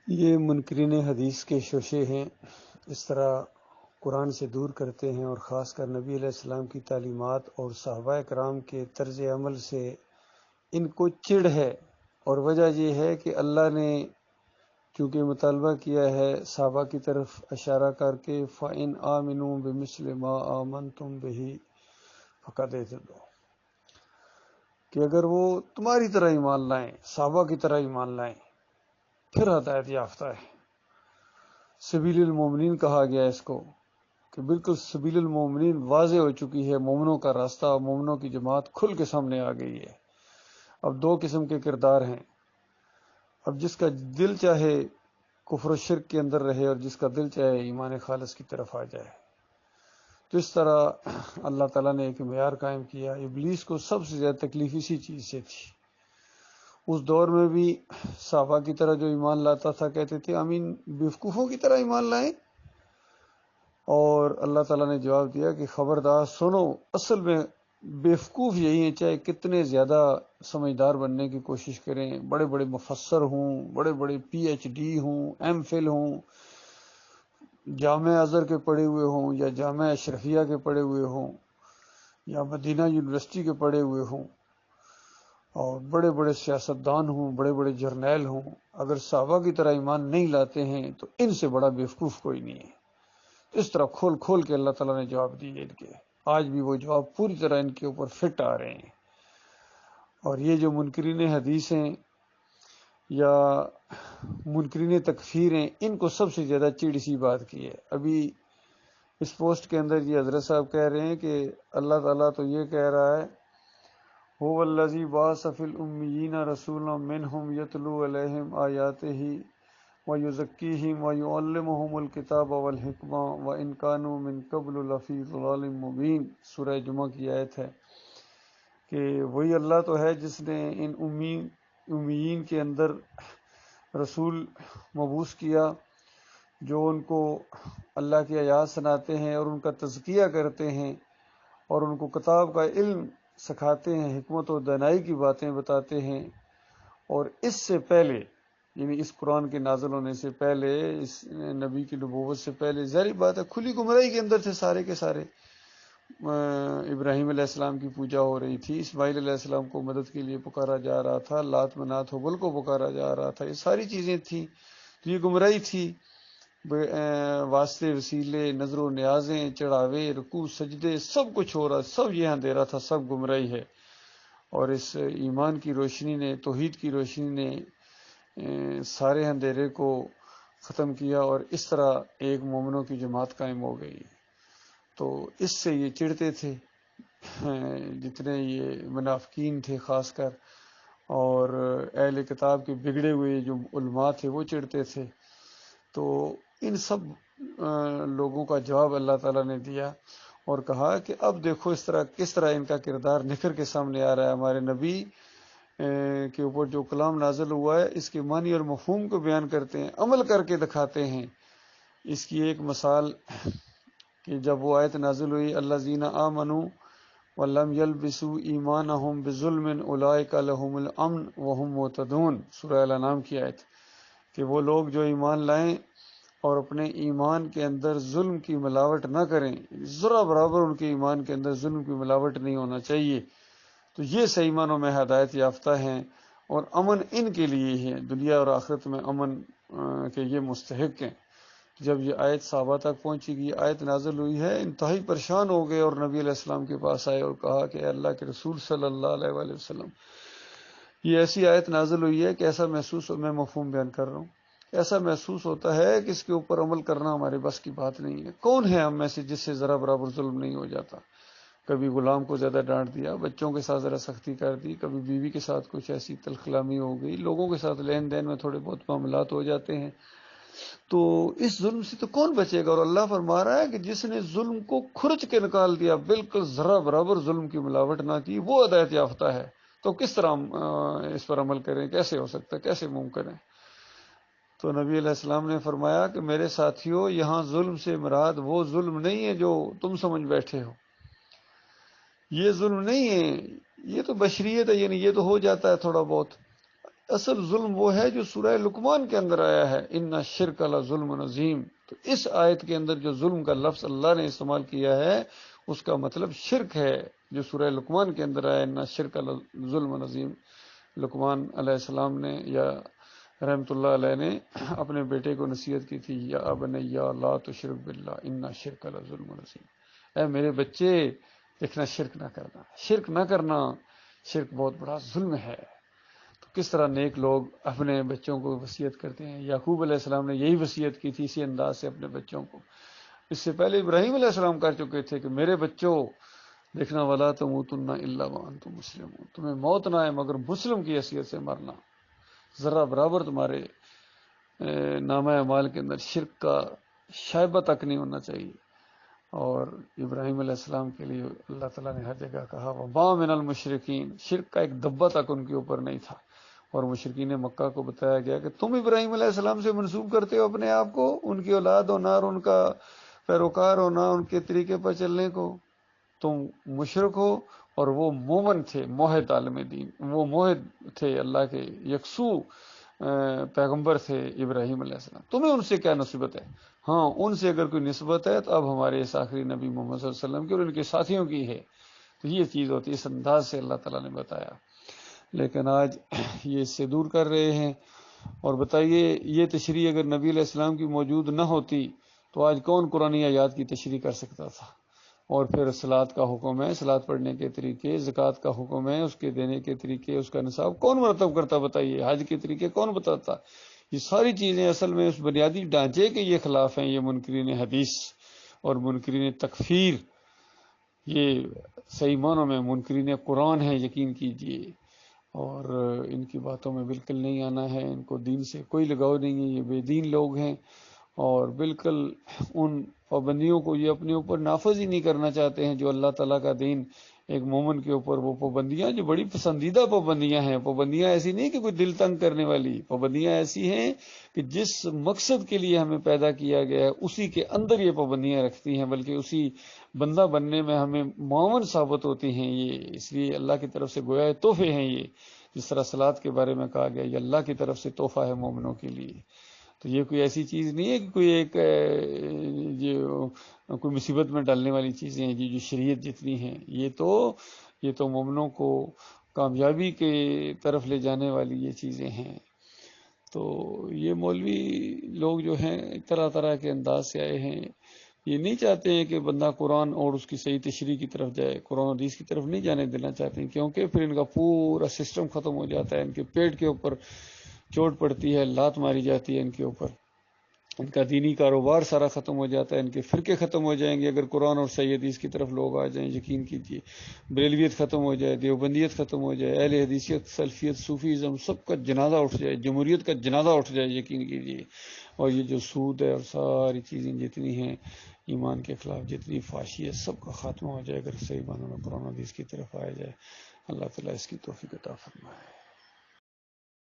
یہ منکرین حدیث کے شوشے ہیں، اس طرح قرآن سے دور کرتے ہیں، اور خاص کر نبی علیہ السلام کی تعلیمات اور صحابہ کرام کے طرز عمل سے ان کو چڑ ہے، اور وجہ یہ ہے کہ اللہ نے چونکہ مطالبہ کیا ہے صحابہ کی طرف اشارہ کر کے فَإِنْ آمِنُوا بِمِثْلِ مَا آمَنْتُمْ بِهِ فَقَدْ اهْتَدَوْا، کہ اگر وہ تمہاری طرح ایمان لائیں، صحابہ کی طرح ایمان لائیں، پھر ہدایت یافتہ ہے۔ سبیل المومنین کہا گیا اس کو، کہ بالکل سبیل المومنین واضح ہو چکی ہے، مومنوں کا راستہ، مومنوں کی جماعت کھل کے سامنے آ گئی ہے۔ اب دو قسم کے کردار ہیں، اب جس کا دل چاہے کفر و شرک کے اندر رہے اور جس کا دل چاہے ایمان خالص کی طرف آ جائے۔ تو اس طرح اللہ تعالیٰ نے ایک معیار قائم کیا۔ ابلیس کو سب سے زیادہ تکلیف اسی چیز سے تھی۔ اس دور میں بھی صحابہ کی طرح جو ایمان لاتا تھا کہتے تھے آمین بیوقوفوں کی طرح ایمان لائیں، اور اللہ تعالیٰ نے جواب دیا کہ خبردار سنو، اصل میں بیوقوف یہی ہیں، چاہے کتنے زیادہ سمجھدار بننے کی کوشش کریں، بڑے بڑے مفسر ہوں، بڑے بڑے PhD ہوں، MPhil ہوں، جامعہ ازہر کے پڑھے ہوئے ہوں، یا جامعہ اشرفیہ کے پڑھے ہوئے ہوں، یا مدینہ یونیورسٹی کے پڑھے ہوئے ہوں، اور بڑے بڑے سیاستدان ہوں، بڑے بڑے جرنیل ہوں، اگر صحابہ کی طرح ایمان نہیں لاتے ہیں تو ان سے بڑا بیوقوف کوئی نہیں ہے۔ اس طرح کھول کھول کے اللہ تعالیٰ نے جواب دیے ان کے، آج بھی وہ جواب پوری طرح ان کے اوپر فٹ آ رہے ہیں۔ اور یہ جو منکرین حدیث ہیں یا منکرین تکفیر ہیں، ان کو سب سے زیادہ چڑ اسی بات کی ہے۔ ابھی اس پوسٹ کے اندر یہ حضرت صاحب کہہ رہے ہیں کہ اللہ تعالیٰ تو یہ کہہ رہا ہے هو الذی بعث فی الامیین رسولا منہم یتلو علیہم آیاتہ وَيُزَكِّيهِمْ وَيُعَلِّمُهُمُ الْكِتَابَ وَالْحِکْمَةَ وَإِنْ كَانُوا مِنْ قَبْلُ لَفِي ضَلَالٍ مُبِينٍ۔ سورہ جمعہ کی آیت ہے کہ وہی اللہ تو ہے جس نے ان امیین کے اندر رسول مبعوث کیا جو ان کو اللہ کی آیات سناتے ہیں اور ان کا تزکیہ کرتے ہیں اور ان کو کتاب کا علم سکھاتے ہیں، حکمت و دانائی کی باتیں بتاتے ہیں۔ اور اس سے پہلے، یعنی اس قرآن کے نازل ہونے سے پہلے، اس نبی کی نبوت سے پہلے، ظاہر بات ہے کھلی گمراہی کے اندر تھے سارے کے سارے۔ ابراہیم علیہ السلام کی پوجا ہو رہی تھی، اسماعیل علیہ السلام کو مدد کے لیے پکارا جا رہا تھا، لات منات حبل کو پکارا جا رہا تھا، یہ ساری چیزیں تھیں، تو یہ گمراہی تھی۔ واسطے، وسیلے، نظر و نیازیں، چڑھاوے، رکوع، سجدے، سب کچھ ہو رہا، سب یہ اندھیرا تھا، سب گمراہی ہے۔ اور اس ایمان کی روشنی نے، توحید کی روشنی نے سارے اندھیرے کو ختم کیا، اور اس طرح ایک مومنوں کی جماعت قائم ہو گئی۔ تو اس سے یہ چڑھتے تھے، جتنے یہ منافقین تھے خاص کر، اور اہل کتاب کے بگڑے ہوئے جو علماء تھے وہ چڑھتے تھے۔ تو ان سب لوگوں کا جواب اللہ تعالیٰ نے دیا اور کہا کہ اب دیکھو کس طرح ان کا کردار نکھر کے سامنے آ رہا ہے۔ ہمارے نبی کے اوپر جو کلام نازل ہوا ہے اس کے معنی اور مفہوم کو بیان کرتے ہیں، عمل کر کے دکھاتے ہیں۔ اس کی ایک مثال کہ جب وہ آیت نازل ہوئی الذین آمنوا ولم یلبسوا ایمانہم بظلم اولئک لہم الامن وہم مہتدون، سورہ الانعام کی آیت، کہ وہ لوگ جو ایمان لائیں اور اپنے ایمان کے اندر ظلم کی ملاوٹ نہ کریں، ذرا برابر ان کے ایمان کے اندر ظلم کی ملاوٹ نہیں ہونا چاہیے، تو یہ صحیح معنوں میں ہدایت یافتہ ہیں، اور امن ان کے لیے ہے، دنیا اور آخرت میں امن کے یہ مستحق ہیں۔ جب یہ آیت صحابہ تک پہنچی گئی، آیت نازل ہوئی ہے، انتہائی پریشان ہو گئے اور نبی علیہ السلام کے پاس آئے اور کہا کہ اے اللہ کے رسول صلی اللہ علیہ وآلہ وسلم، یہ ایسی آیت نازل ہوئی ہے کہ ایسا محسوس میں مفہوم بیان کر رہا ہوں، ایسا محسوس ہوتا ہے کہ اس کے اوپر عمل کرنا ہمارے بس کی بات نہیں ہے۔ کون ہے ہم میں سے جس سے ذرا برابر ظلم نہیں ہو جاتا؟ کبھی غلام کو زیادہ ڈانٹ دیا، بچوں کے ساتھ ذرا سختی کر دی، کبھی بیوی کے ساتھ کچھ ایسی تلخلامی ہو گئی، لوگوں کے ساتھ لین دین میں تھوڑے بہت معاملات ہو جاتے ہیں، تو اس ظلم سے تو کون بچے گا؟ اور اللہ فرما رہا ہے کہ جس نے ظلم کو کھرچ کے نکال دیا، بالکل ذرا برابر ظلم کی ملاوٹ نہ کی، وہ ہدایت یافتہ ہے۔ تو کس طرح ہم اس پر عمل کریں؟ کیسے ہو سکتا ہے؟ کیسے ممکن ہے؟ تو نبی علیہ السلام نے فرمایا کہ میرے ساتھیوں، یہاں ظلم سے مراد وہ ظلم نہیں ہے جو تم سمجھ بیٹھے ہو، یہ ظلم نہیں ہے، یہ تو بشریت ہے، یعنی یہ تو ہو جاتا ہے تھوڑا بہت، اصل ظلم وہ ہے جو سورہ لقمان کے اندر آیا ہے، ان الشرک لظلم عظیم۔ تو اس آیت کے اندر جو ظلم کا لفظ اللہ نے استعمال کیا ہے اس کا مطلب شرک ہے، جو سورہ لقمان کے اندر آیا ان الشرک لظلم عظیم۔ لقمان علیہ السلام نے یا رحمت اللہ علیہ نے اپنے بیٹے کو نصیحت کی تھی، یا ابنیا لا تشرک باللہ ان الشرک لظلم عظیم، اے میرے بچے دیکھنا شرک نہ کرنا، شرک نہ کرنا، شرک بہت بڑا ظلم ہے۔ تو کس طرح نیک لوگ اپنے بچوں کو وصیت کرتے ہیں، یعقوب علیہ السلام نے یہی وصیت کی تھی اسی انداز سے اپنے بچوں کو۔ اس سے پہلے ابراہیم علیہ السلام کر چکے تھے کہ میرے بچوں دیکھنا ولا تموتن الا وانتم مسلمون، تمہیں موت نہ آئے مگر مسلم کی حیثیت سے مرنا، ذرہ برابر تمہارے نامہ اعمال کے اندر شرک کا شائبہ تک نہیں ہونا چاہیے۔ اور ابراہیم علیہ السلام کے لیے اللہ تعالیٰ نے ہر جگہ کہا وما من المشرکین، شرک کا ایک دبہ تک ان کے اوپر نہیں تھا۔ اور مشرکین مکہ کو بتایا گیا کہ تم ابراہیم علیہ السلام سے منسوب کرتے ہو اپنے آپ کو، ان کی اولاد ہونا اور ان کا پیروکار ہونا، ان کے طریقے پر چلنے کو، تم مشرک ہو، اور وہ مومن تھے، موحد عالم دین، وہ موحد تھے، اللہ کے یکسو پیغمبر تھے ابراہیم علیہ السلام، تمہیں ان سے کیا نسبت ہے؟ ہاں ان سے اگر کوئی نسبت ہے تو اب ہمارے اس آخری نبی محمد صلی اللہ علیہ وسلم کی اور ان کے ساتھیوں کی ہے۔ تو یہ چیز ہوتی ہے، اس انداز سے اللہ تعالیٰ نے بتایا، لیکن آج یہ اس سے دور کر رہے ہیں۔ اور بتائیے یہ تشریح اگر نبی علیہ السلام کی موجود نہ ہوتی تو آج کون قرآن آیات کی تشریح کر سکتا تھا؟ اور پھر صلاۃ کا حکم ہے، صلاۃ پڑھنے کے طریقے، زکوٰۃ کا حکم ہے، اس کے دینے کے طریقے، اس کا نصاب کون مرتب کرتا بتائیے؟ حج کے طریقے کون بتاتا؟ یہ ساری چیزیں اصل میں اس بنیادی ڈھانچے کے یہ خلاف ہیں، یہ منکرین حدیث اور منکرین تکفیر، یہ صحیح معنوں میں منکرین قرآن ہیں، یقین کیجئے۔ اور ان کی باتوں میں بالکل نہیں آنا ہے، ان کو دین سے کوئی لگاؤ نہیں ہے، یہ بے دین لوگ ہیں، اور بالکل ان پابندیوں کو یہ اپنے اوپر نافذ ہی نہیں کرنا چاہتے ہیں جو اللہ تعالیٰ کا دین ایک مومن کے اوپر، وہ پابندیاں جو بڑی پسندیدہ پابندیاں ہیں، پابندیاں ایسی نہیں کہ کوئی دل تنگ کرنے والی، پابندیاں ایسی ہیں کہ جس مقصد کے لیے ہمیں پیدا کیا گیا ہے اسی کے اندر یہ پابندیاں رکھتی ہیں، بلکہ اسی بندہ بننے میں ہمیں معاون ثابت ہوتی ہیں یہ، اس لیے اللہ کی طرف سے گویا تحفے ہیں یہ، جس طرح صلاۃ کے بارے میں کہا گیا یہ اللہ کی طرف سے تحفہ ہے مومنوں کے لیے۔ تو یہ کوئی ایسی چیز نہیں ہے کہ کوئی ایک کوئی مصیبت میں ڈالنے والی چیزیں ہیں، جو شریعت جتنی ہیں یہ تو مومنوں کو کامیابی کے طرف لے جانے والی یہ چیزیں ہیں۔ تو یہ مولوی لوگ جو ہیں طرح طرح کے انداز سے آئے ہیں، یہ نہیں چاہتے ہیں کہ بندہ قرآن اور اس کی صحیح تشریح کی طرف جائے، قرآن حدیث کی طرف نہیں جانے دینا چاہتے ہیں، کیونکہ پھر ان کا پورا سسٹم ختم ہو جاتا ہے، ان کے پیٹ کے اوپر چوٹ پڑتی ہے، لات ماری جاتی ہے ان کے اوپر، ان کا دینی کاروبار سارا ختم ہو جاتا ہے، ان کے فرقے ختم ہو جائیں گے اگر قرآن اور صحیح حدیث کی طرف لوگ آ جائیں، یقین کیجئے۔ بریلویت ختم ہو جائے، دیوبندیت ختم ہو جائے، اہل حدیثیت، سلفیت، صوفیزم، سب کا جنازہ اٹھ جائے، جمہوریت کا جنازہ اٹھ جائے، یقین کیجئے۔ اور یہ جو سود ہے اور ساری چیزیں جتنی ہیں ایمان کے خلاف، جتنی فحاشی ہے، سب کا خاتمہ ہو جائے اگر صحیح معنوں میں قرآن حدیث کی طرف آیا جائے۔ اللہ تعالیٰ اس کی توفیق عطا فرمائے۔